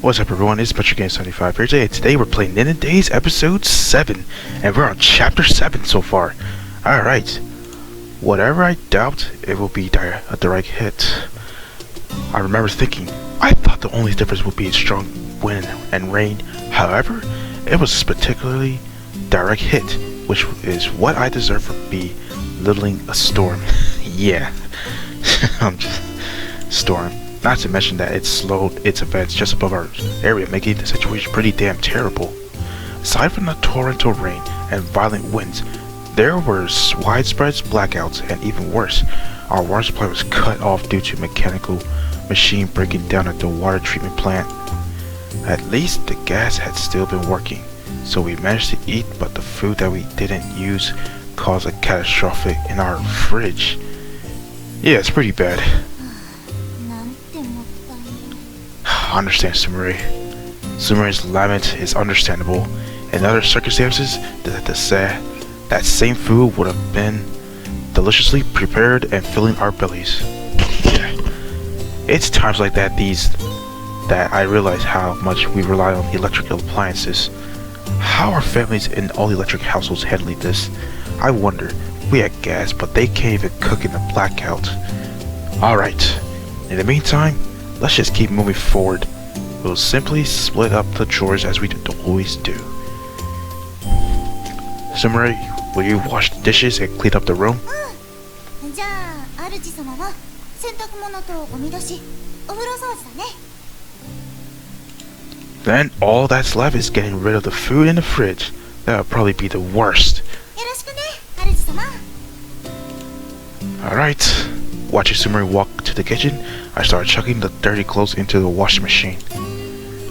What's up everyone, it's Game75 here today. Today we're playing NinNinDays episode 7, and we're on chapter 7 so far. Alright, whatever I doubt, it will be a direct hit. I remember thinking, I thought the only difference would be a strong wind and rain. However, it was particularly direct hit, which is what I deserve for belittling a storm. Yeah, I'm just storm. Not to mention that it slowed its events just above our area, making the situation pretty damn terrible. Aside from the torrential rain and violent winds, there were widespread blackouts, and even worse, our water supply was cut off due to mechanical machine breaking down at the water treatment plant. At least the gas had still been working, so we managed to eat, but the food that we didn't use caused a catastrophe in our fridge. Yeah, it's pretty bad. I understand Sumire. Sumire's lament is understandable. In other circumstances, that same food would have been deliciously prepared and filling our bellies. Yeah. It's times like that I realize how much we rely on electrical appliances. How are families in all electric households handling this? I wonder. We had gas, but they can't even cook in the blackout. Alright. In the meantime, let's just keep moving forward. We'll simply split up the chores as we always do. Sumire, will you wash the dishes and clean up the room? Then all that's left is getting rid of the food in the fridge. That'll probably be the worst. Alright. Watching Sumire walk to the kitchen, I started chucking the dirty clothes into the washing machine.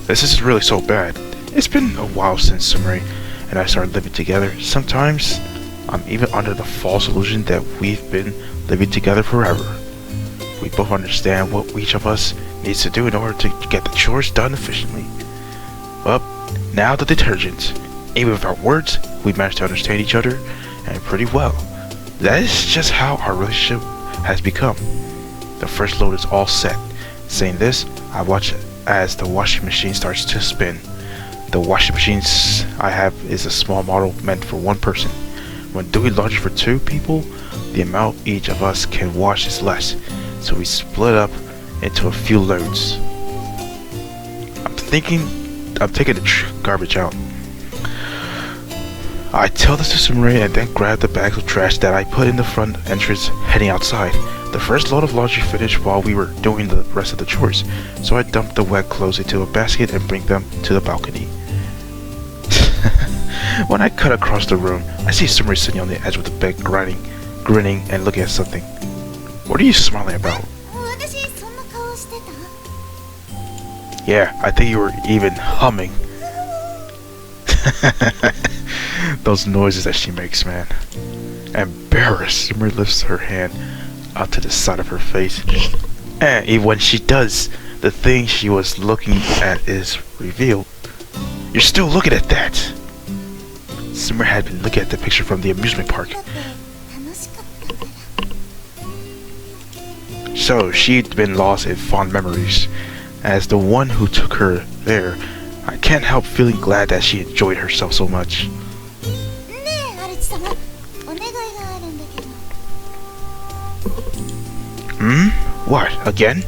This isn't really so bad. It's been a while since Sumire and I started living together. Sometimes I'm even under the false illusion that we've been living together forever. We both understand what each of us needs to do in order to get the chores done efficiently. Well, now the detergent. Even without words, we managed to understand each other, and pretty well. That is just how our relationship has become. The first load is all set. Saying this, I watch as the washing machine starts to spin. The washing machines I have is a small model meant for one person. When doing laundry for two people, the amount each of us can wash is less, so we split up into a few loads. I'm taking the garbage out. I tell this to Sumire and then grab the bags of trash that I put in the front entrance heading outside. The first load of laundry finished while we were doing the rest of the chores, so I dumped the wet clothes into a basket and bring them to the balcony. When I cut across the room, I see Sumire sitting on the edge of the bed grinning and looking at something. What are you smiling about? Yeah, I think you were even humming. Those noises that she makes, man. Embarrassed, Sumire lifts her hand out to the side of her face. And even when she does, the thing she was looking at is revealed. You're still looking at that! Sumire had been looking at the picture from the amusement park. So she'd been lost in fond memories. As the one who took her there, I can't help feeling glad that she enjoyed herself so much. What? Again?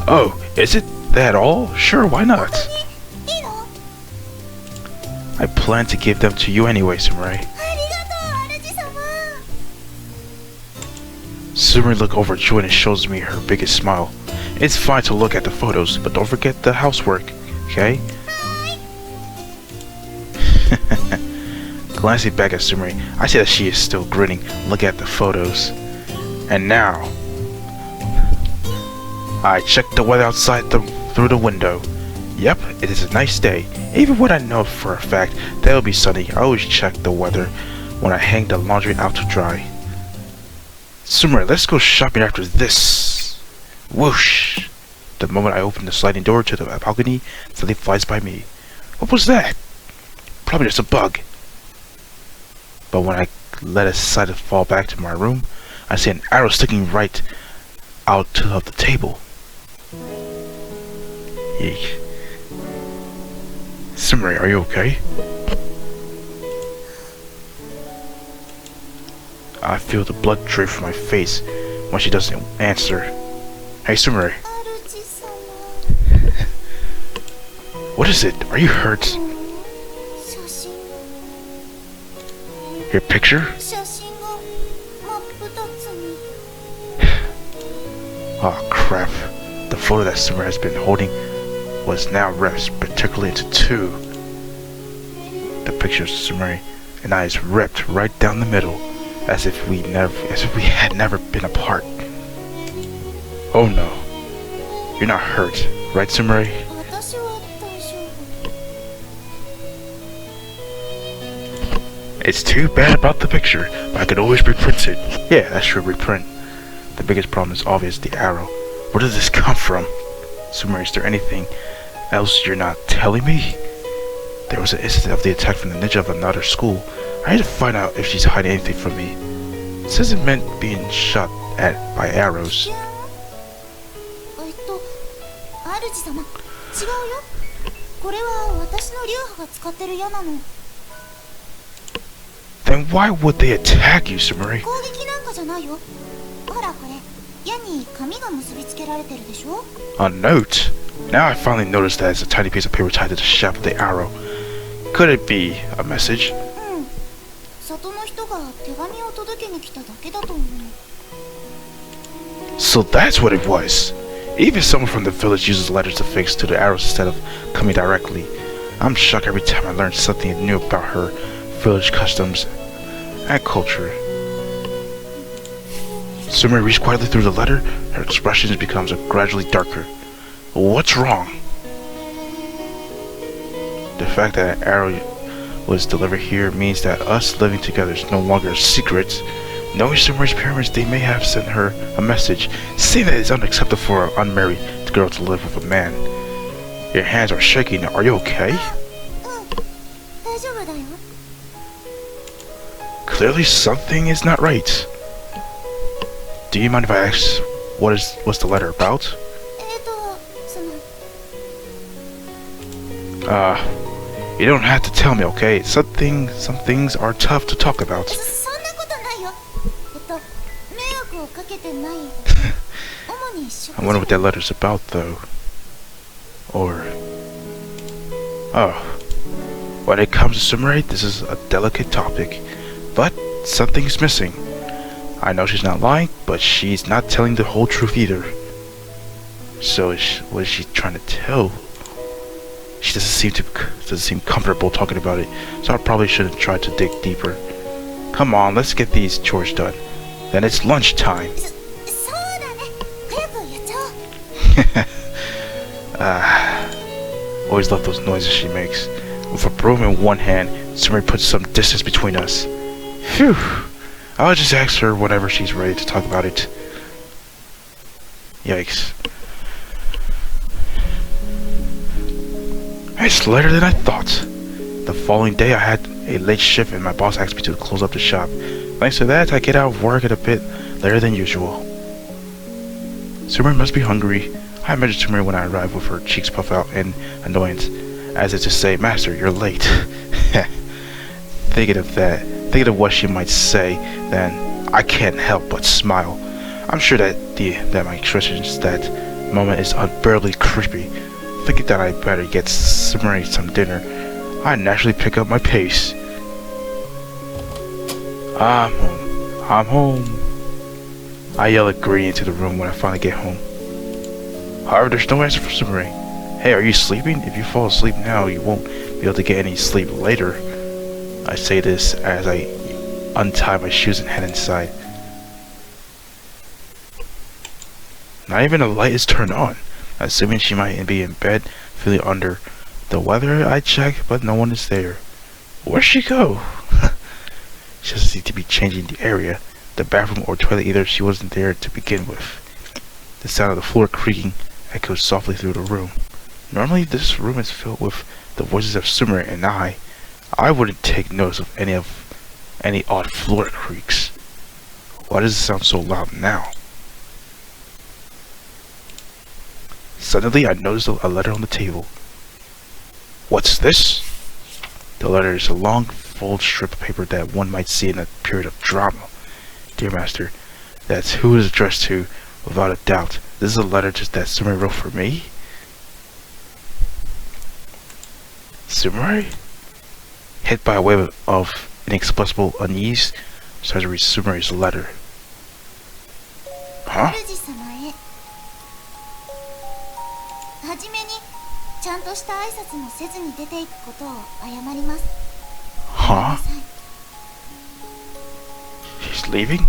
Oh, is it that all? Sure, why not? I plan to give them to you anyway, Sumire. Sumire looks overjoyed and shows me her biggest smile. It's fine to look at the photos, but don't forget the housework, okay? Glancing back at Sumire, I see that she is still grinning, looking at the photos. And now, I check the weather outside through the window. Yep, it is a nice day. Even when I know for a fact that it'll be sunny, I always check the weather when I hang the laundry out to dry. Sumire, let's go shopping after this. Whoosh! The moment I open the sliding door to the balcony, something flies by me. What was that? Probably just a bug. But when I let it slide and fall back to my room, I see an arrow sticking right out of the table. Eek. Sumire, are you okay? I feel the blood drip from my face when she doesn't answer. Hey, Sumire. What is it? Are you hurt? Your picture? Oh crap. The photo that Sumire has been holding was now ripped, particularly into two. The picture of Sumire and I is ripped right down the middle, as if we had never been apart. Oh no. You're not hurt, right, Sumire? It's too bad about the picture, but I could always reprint it. Yeah, that's true, reprint. The biggest problem is obvious, the arrow. Where did this come from? Sumire, is there anything else you're not telling me? There was an incident of the attack from the ninja of another school. I need to find out if she's hiding anything from me. This isn't meant being shot at by arrows. Then why would they attack you, Sumire? A note? Now I finally noticed that it's a tiny piece of paper tied to the shaft of the arrow. Could it be a message? So that's what it was. Even someone from the village uses letters to fix to the arrows instead of coming directly. I'm shocked every time I learn something new about her village customs and culture. Sumire reads quietly through the letter. Her expression becomes gradually darker. What's wrong? The fact that an arrow was delivered here means that us living together is no longer a secret. Knowing Sumire's parents, they may have sent her a message saying that it's unacceptable for an unmarried girl to live with a man. Your hands are shaking. Are you okay? Clearly something is not right. Do you mind if I ask what's the letter about? You don't have to tell me, okay? Some things are tough to talk about. I wonder what that letter's about, though. Or... Oh. When it comes to Sumire, this is a delicate topic. But something's missing. I know she's not lying, but she's not telling the whole truth either. So what is she trying to tell? She doesn't seem comfortable talking about it, so I probably shouldn't try to dig deeper. Come on, let's get these chores done. Then it's lunchtime. Always love those noises she makes. With a broom in one hand, Sumire puts some distance between us. Phew. I'll just ask her whenever she's ready to talk about it. Yikes. It's later than I thought. The following day I had a late shift and my boss asked me to close up the shop. Thanks to that, I get out of work a bit later than usual. Sumire must be hungry. I imagine Sumire when I arrive with her cheeks puffed out in annoyance, as if to say, Master, you're late. Thinking of what she might say, then I can't help but smile. I'm sure that my expressions that moment is unbearably creepy. Thinking that I better get Sumire some dinner, I naturally pick up my pace. I'm home. I'm home. I yell agreeing into the room when I finally get home. However, there's no answer for Sumire. Hey, are you sleeping? If you fall asleep now, you won't be able to get any sleep later. I say this as I untie my shoes and head inside. Not even a light is turned on. Assuming she might be in bed, feeling under the weather, I check, but no one is there. Where'd she go? She doesn't seem to be changing the area, the bathroom or toilet either. She wasn't there to begin with. The sound of the floor creaking echoes softly through the room. Normally this room is filled with the voices of Sumire and I wouldn't take notice of any odd floor creaks. Why does it sound so loud now? Suddenly, I noticed a letter on the table. What's this? The letter is a long, folded strip of paper that one might see in a period of drama. Dear Master, that's who it is addressed to, without a doubt. This is a letter that Sumire wrote for me? Sumire? Hit by a wave of inexplicable unease, started to read Sumire's letter. Huh? Huh? She's leaving?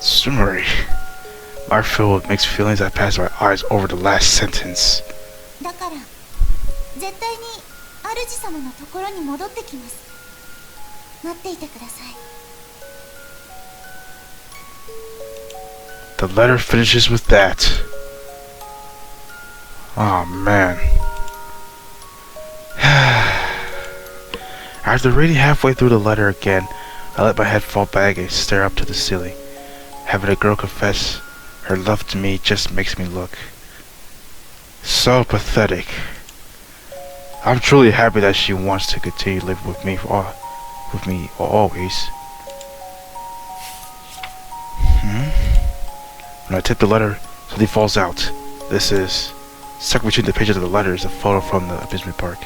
Sumire. I feel with mixed feelings. I pass my eyes over the last sentence. The letter finishes with that. Oh man. After reading halfway through the letter again, I let my head fall back and stare up to the ceiling. Having a girl confess her love to me just makes me look so pathetic. I'm truly happy that she wants to continue living with me always. When I tip the letter, something falls out. This is stuck between the pages of the letter is a photo from the amusement park.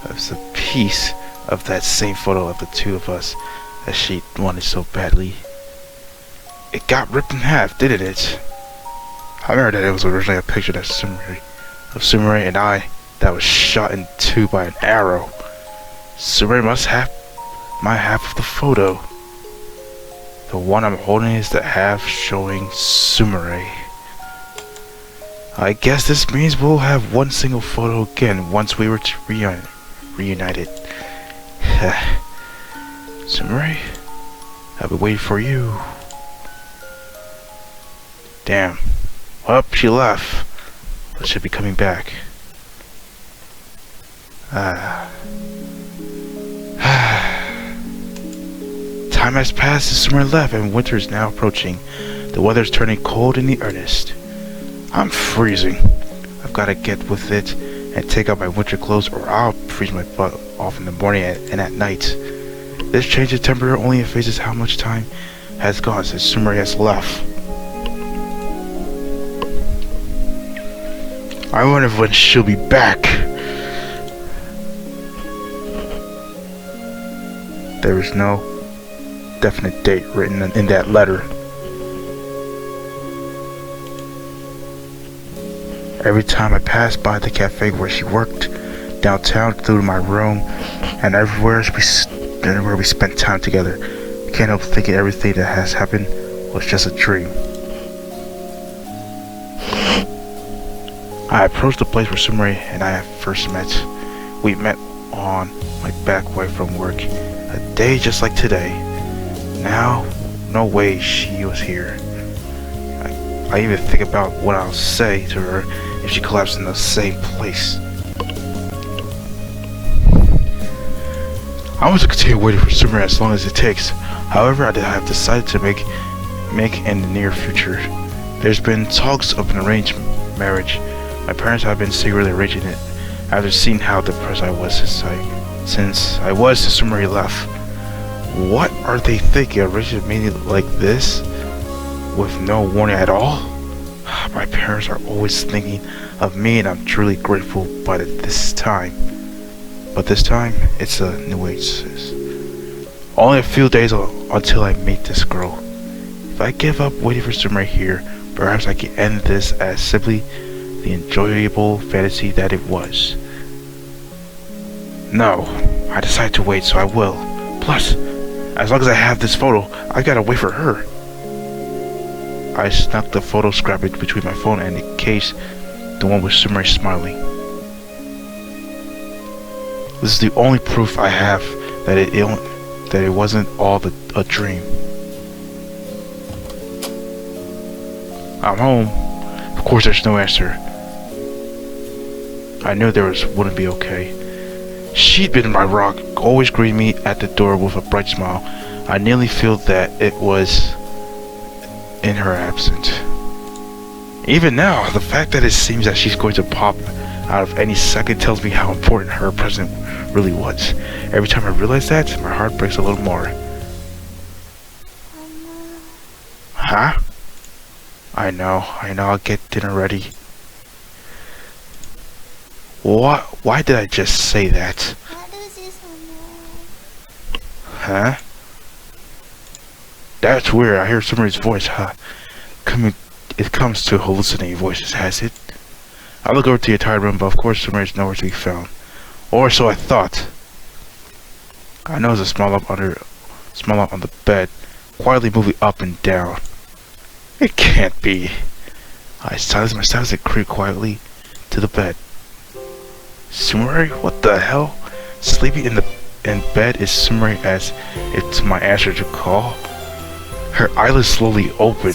It's a piece of that same photo of the two of us that she wanted so badly. It got ripped in half, didn't it? I remember that it was originally a picture of Sumire and I that was shot in two by an arrow. Sumire must have my half of the photo. The one I'm holding is the half showing Sumire. I guess this means we'll have one single photo again once we were reunited. Sumire, I've been waiting for you. Damn. Well, she left. But she'll be coming back. Time has passed since Sumire left and winter is now approaching. The weather's turning cold in the earnest. I'm freezing. I've got to get with it and take out my winter clothes or I'll freeze my butt off in the morning and at night. This change of temperature only effaces how much time has gone since Sumire has left. I wonder when she'll be back. There is no definite date written in that letter. Every time I pass by the cafe where she worked, downtown through my room, and everywhere we spent time together, I can't help thinking everything that has happened was just a dream. I approached the place where Sumire and I first met. We met on my back way from work, a day just like today. Now, no way she was here. I even think about what I'll say to her if she collapsed in the same place. I want to continue waiting for Sumire as long as it takes. However, I have decided to make in the near future. There's been talks of an arranged marriage. My parents have been secretly arranging it after seeing how depressed I was since Sumire left. What are they thinking? Arranging a meeting like this with no warning at all? My parents are always thinking of me and I'm truly grateful by this time. but this time it's a new oasis. Only a few days until I meet this girl. If I give up waiting for Sumire here, perhaps I can end this as simply the enjoyable fantasy that it was. No, I decided to wait, so I will. Plus, as long as I have this photo, I gotta wait for her. I snuck the photo scrap between my phone and the case, the one with Sumire smiling. This is the only proof I have that it wasn't all a dream. I'm home. Of course, there's no answer. I knew wouldn't be okay. She'd been my rock, always greeting me at the door with a bright smile. I nearly feel that it was in her absence. Even now, the fact that it seems that she's going to pop out of any second tells me how important her presence really was. Every time I realize that, my heart breaks a little more. Huh? I know, I'll get dinner ready. What? Why did I just say that? Huh? That's weird, I hear Sumeri's voice, huh? It comes to hallucinating voices, has it? I look over to the entire room, but of course Sumeri's nowhere to be found. Or so I thought. I noticed a small lump on the bed, quietly moving up and down. It can't be. I silenced myself and creeped quietly to the bed. Sumire? What the hell? Sleeping in bed is Sumire as it's my answer to call. Her eyelids slowly open.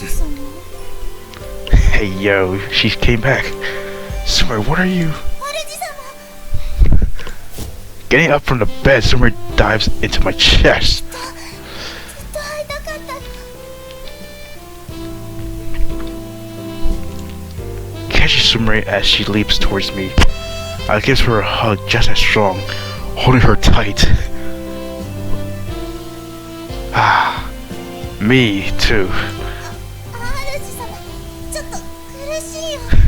Hey yo, she came back. Sumire, what are you? Getting up from the bed, Sumire dives into my chest. Catching Sumire as she leaps towards me, I give her a hug just as strong, holding her tight. Ah, me too.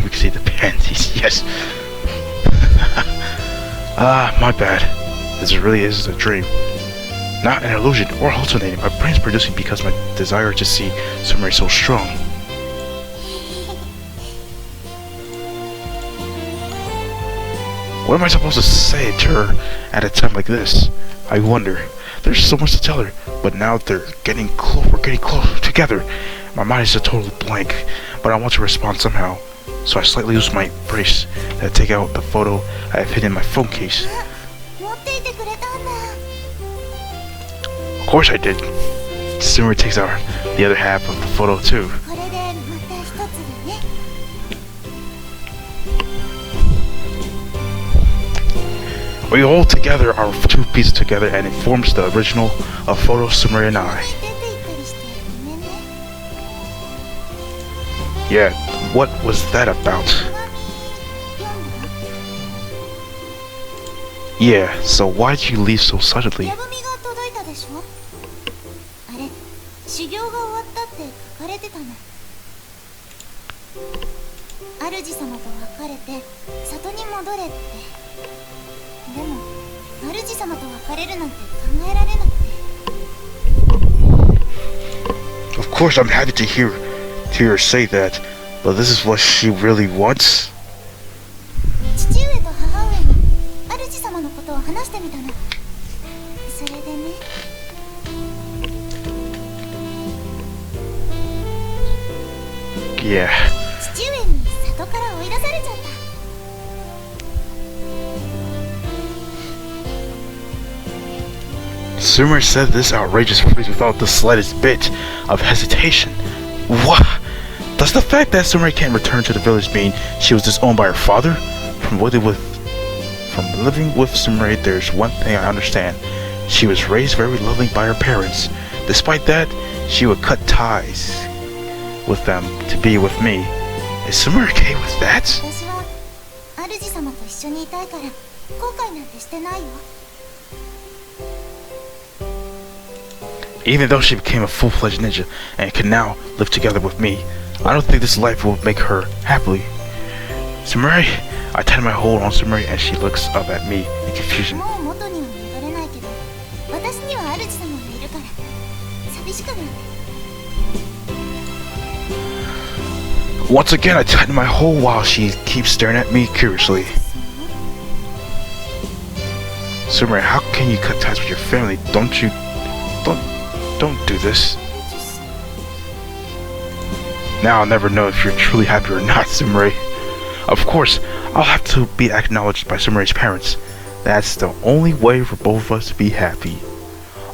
We can see the panties, yes. Ah, my bad. This really is a dream. Not an illusion or hallucinating. My brain's producing because my desire to see Sumire is so strong. What am I supposed to say to her at a time like this? I wonder. There's so much to tell her, but now we're getting close together. My mind is a total blank, but I want to respond somehow. So I slightly lose my brace and I take out the photo I have hidden in my phone case. Of course I did. Sumire takes out the other half of the photo too. We hold together our two pieces together and it forms the original of photo Sumire and I. Yeah, what was that about? Yeah, so why'd you leave so suddenly? Of course I'm happy to hear her say that, but this is what she really wants? Yeah. Sumire said this outrageous phrase without the slightest bit of hesitation. What? Does the fact that Sumire can't return to the village mean she was disowned by her father? From living with Sumire, there's one thing I understand. She was raised very lovingly by her parents. Despite that, she would cut ties with them to be with me. Is Sumire okay with that? Even though she became a full-fledged ninja and can now live together with me, I don't think this life will make her happy. Sumire, I tighten my hold on Sumire and she looks up at me in confusion. Once again, I tighten my hole while she keeps staring at me curiously. Sumire, how can you cut ties with your family? Don't do this. Now I'll never know if you're truly happy or not, Sumire. Of course, I'll have to be acknowledged by Sumire's parents. That's the only way for both of us to be happy.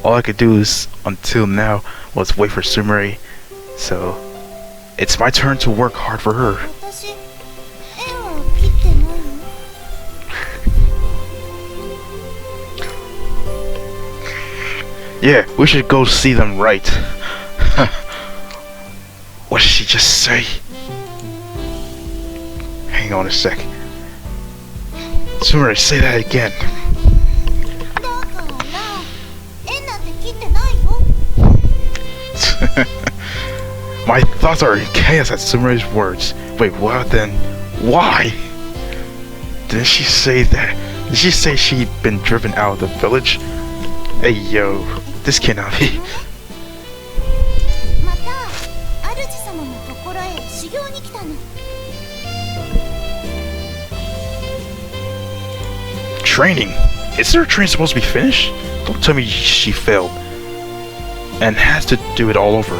All I could do is, until now, was wait for Sumire, so it's my turn to work hard for her. Yeah, we should go see them right. What did she just say? Hang on a sec. Sumire, say that again. My thoughts are in chaos at Sumire's words. Wait, what then? Why? Didn't she say that? Did she say she'd been driven out of the village? Hey yo, this cannot be. Training? Is her training supposed to be finished? Don't tell me she failed and has to do it all over.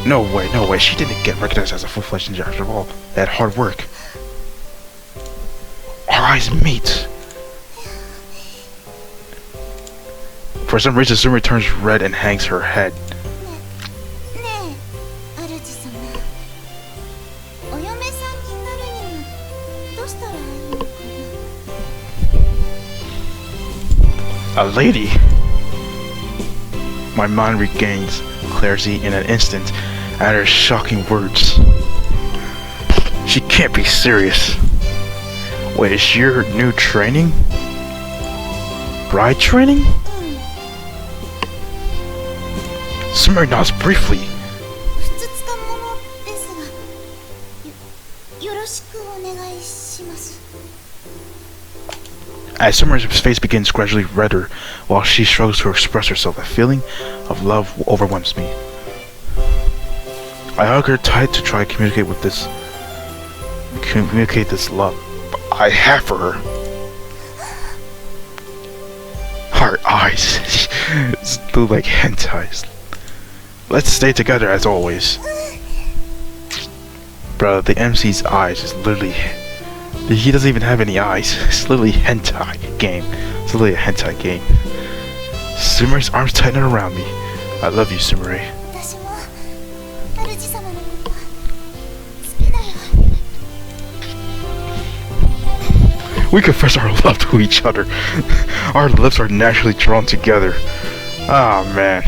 No way, she didn't get recognized as a full-fledged ninja after all that hard work. Our eyes meet. For some reason, Sumire turns red and hangs her head. A lady? My mind regains clarity in an instant at her shocking words. She can't be serious. Wait, is your new training? Bride training? Sumire nods briefly. As Sumire's face begins gradually redder while she struggles to express herself, a feeling of love overwhelms me. I hug her tight to try to communicate this love I have for her. Her eyes look like hentais. Let's stay together as always. Bro, the MC's eyes is literally... He doesn't even have any eyes. It's literally hentai game. It's literally a hentai game. Sumire's arms tighten around me. I love you, Sumire. We confess our love to each other. Our lips are naturally drawn together. Ah, man.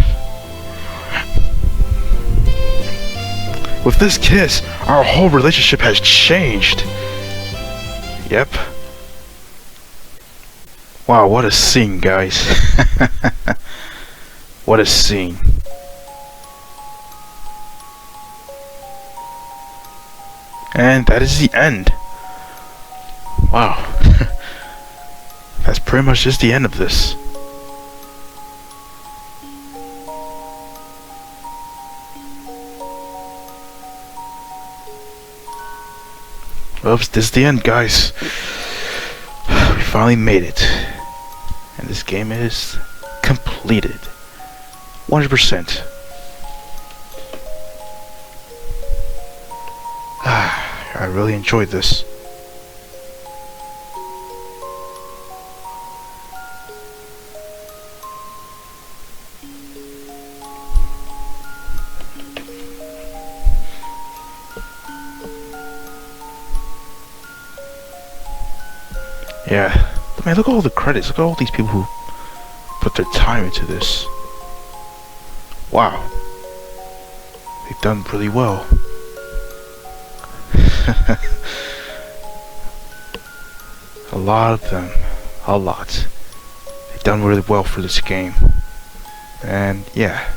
With this kiss, our whole relationship has changed. Yep. Wow, what a scene, guys. What a scene. And that is the end. Wow. That's pretty much just the end of this. Oops, this is the end, guys. We finally made it. And this game is completed. 100%. I really enjoyed this. Yeah, man, look at all the credits. Look at all these people who put their time into this. Wow. They've done really well. A lot of them. A lot. They've done really well for this game. And yeah.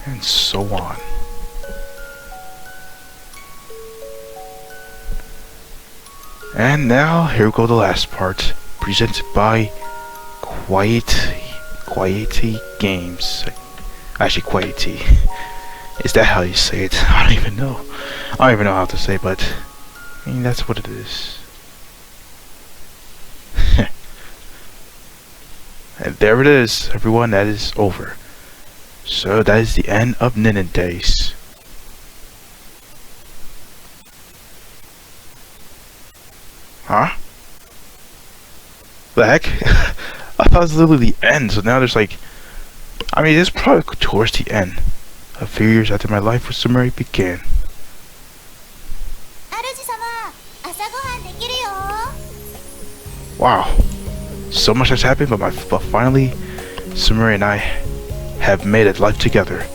And so on. And now, here we go, the last part, presented by Quiety Games. Actually, Quaiti. Is that how you say it? I don't even know. I don't even know how to say it, but I mean, that's what it is. And there it is, everyone. That is over. So that is the end of NinNinDays. Huh? The heck? I thought it was literally the end, so now there's like... I mean, it's probably towards the end. A few years after my life with Sumeri began. Wow. So much has happened, but finally, Sumeri and I have made a life together.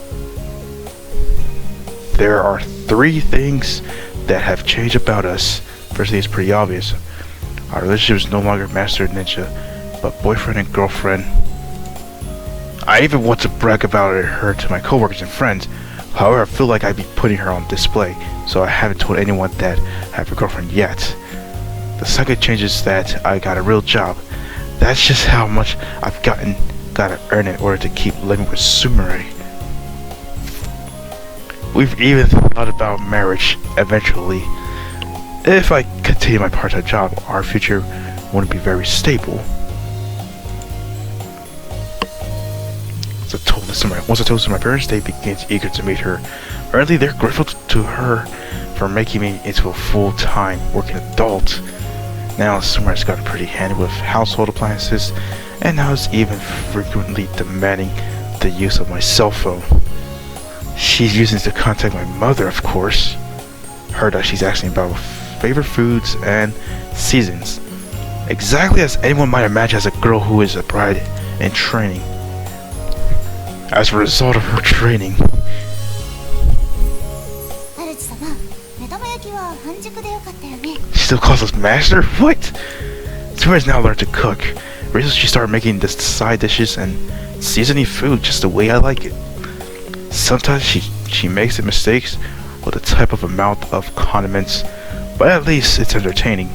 There are 3 things that have changed about us. Firstly, it's pretty obvious. Our relationship is no longer master ninja, but boyfriend and girlfriend. I even want to brag about her to my coworkers and friends. However, I feel like I'd be putting her on display, so I haven't told anyone that I have a girlfriend yet. The second change is that I got a real job. That's just how much I've gotta earn in order to keep living with Sumeri. We've even thought about marriage eventually. If I continue my part-time job, our future wouldn't be very stable. Once I told this to my parents, they began eager to meet her. Apparently, they're grateful to her for making me into a full-time working adult. Now, Sumeri's gotten pretty handy with household appliances, and now is even frequently demanding the use of my cell phone. She's using it to contact my mother, of course. Heard that she's asking about favorite foods and seasons. Exactly as anyone might imagine as a girl who is a bride in training. As a result of her training, she still calls us master? What? Sumeri's now learned to cook. Recently she started making the side dishes and seasoning food just the way I like it. Sometimes she makes the mistakes with the type of amount of condiments, but at least it's entertaining.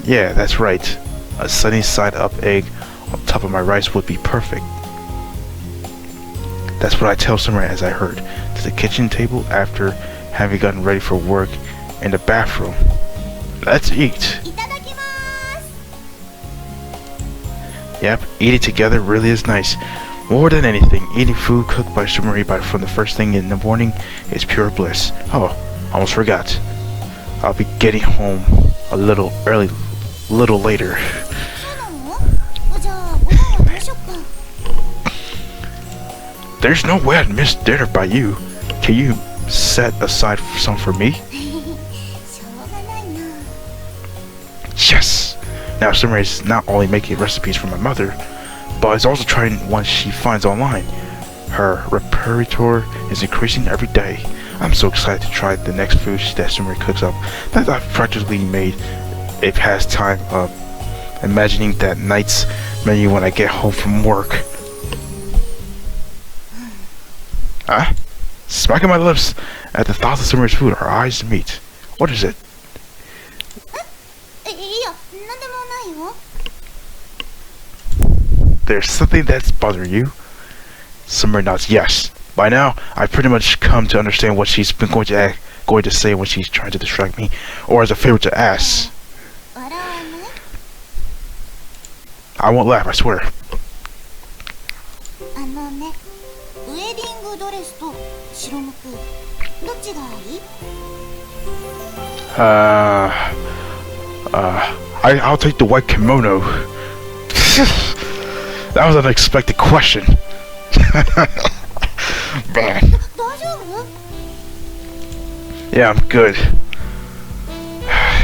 Yeah, that's right. A sunny side up egg on top of my rice would be perfect. That's what I tell Sumeri as I hurried to the kitchen table after having gotten ready for work in the bathroom. Let's eat. Yep, eating together really is nice. More than anything, eating food cooked by Sumeri from the first thing in the morning is pure bliss. Oh, almost forgot. I'll be getting home a little later. There's no way I'd miss dinner by you. Can you set aside some for me? Yes! Now Sumeri is not only making recipes for my mother, but is also trying ones she finds online. Her repertoire is increasing every day. I'm so excited to try the next food that Sumeri cooks up that I've practically made a pastime of imagining that night's menu when I get home from work. Smacking my lips at the thoughts of Sumeri's food, our eyes meet. What is it? There's something that's bothering you? Sumeri nods yes. By now, I've pretty much come to understand what she's been going to say when she's trying to distract me, or as a favor to ask. I won't laugh, I swear. I'll take the white kimono. That was an unexpected question. Yeah, I'm good.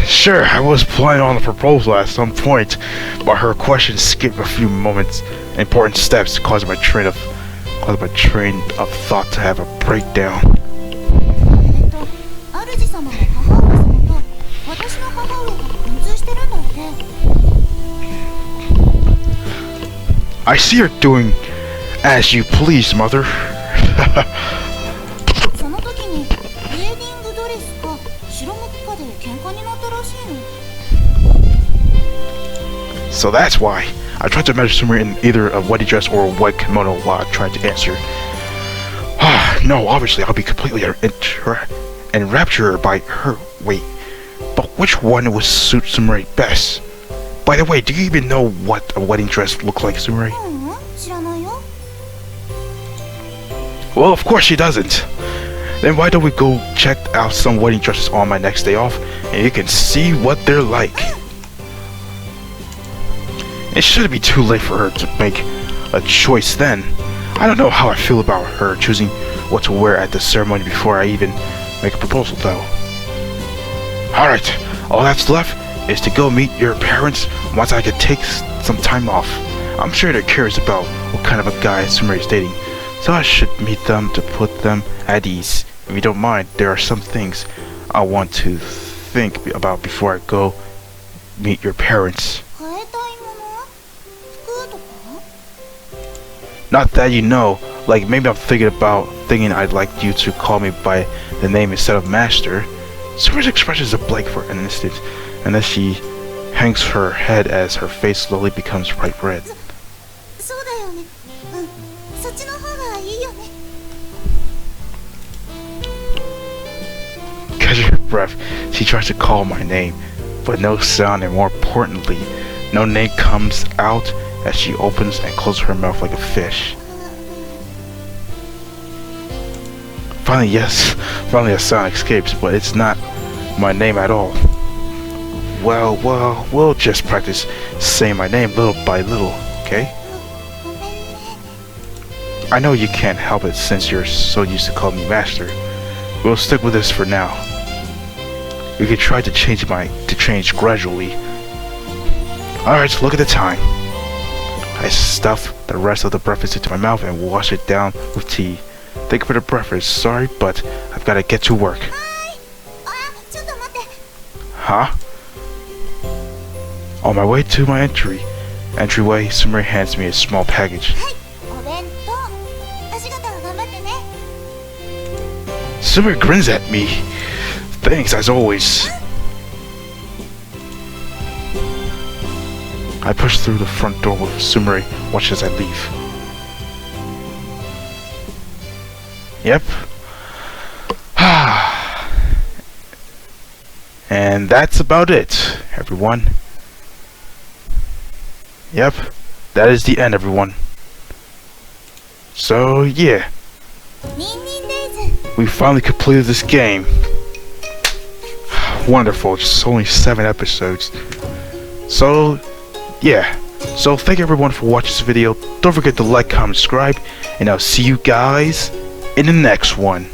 Sure, I was planning on the proposal at some point, but her question skipped a few moments, important steps, causing my train of thought to have a breakdown. I see her doing as you please, mother. So that's why I tried to imagine Sumire in either a wedding dress or a white kimono while I tried to answer. No, obviously I'll be completely enraptured by her. Wait, but which one would suit Sumire best? By the way, do you even know what a wedding dress looks like, Sumire? Well, of course she doesn't. Then why don't we go check out some wedding dresses on my next day off, and you can see what they're like. It shouldn't be too late for her to make a choice then. I don't know how I feel about her choosing what to wear at the ceremony before I even make a proposal though. Alright, all that's left is to go meet your parents once I can take some time off. I'm sure they're curious about what kind of a guy Sumire is dating, so I should meet them to put them at ease. If you don't mind, there are some things I want to think about before I go meet your parents. Not that you know, like maybe I'm thinking I'd like you to call me by the name instead of master. Sumire's expression is a blank for an instant, and then she hangs her head as her face slowly becomes bright red. Catching her breath, she tries to call my name, but no sound, and more importantly, no name comes out as she opens and closes her mouth like a fish. Finally a sound escapes, but it's not my name at all. Well, we'll just practice saying my name little by little, okay? I know you can't help it since you're so used to calling me master. We'll stick with this for now. We could try to change gradually. Alright, look at the time. I stuff the rest of the breakfast into my mouth and wash it down with tea. Thank you for the breakfast. Sorry, but I've got to get to work. Huh? On my way to my entryway, Sumire hands me a small package. Sumire grins at me. Thanks, as always. I push through the front door with Sumire watch as I leave. Yep. And that's about it, everyone. Yep, that is the end, everyone. So, yeah. We finally completed this game. Wonderful, just only 7 episodes. So, yeah. So, thank you everyone for watching this video. Don't forget to like, comment, subscribe, and I'll see you guys in the next one.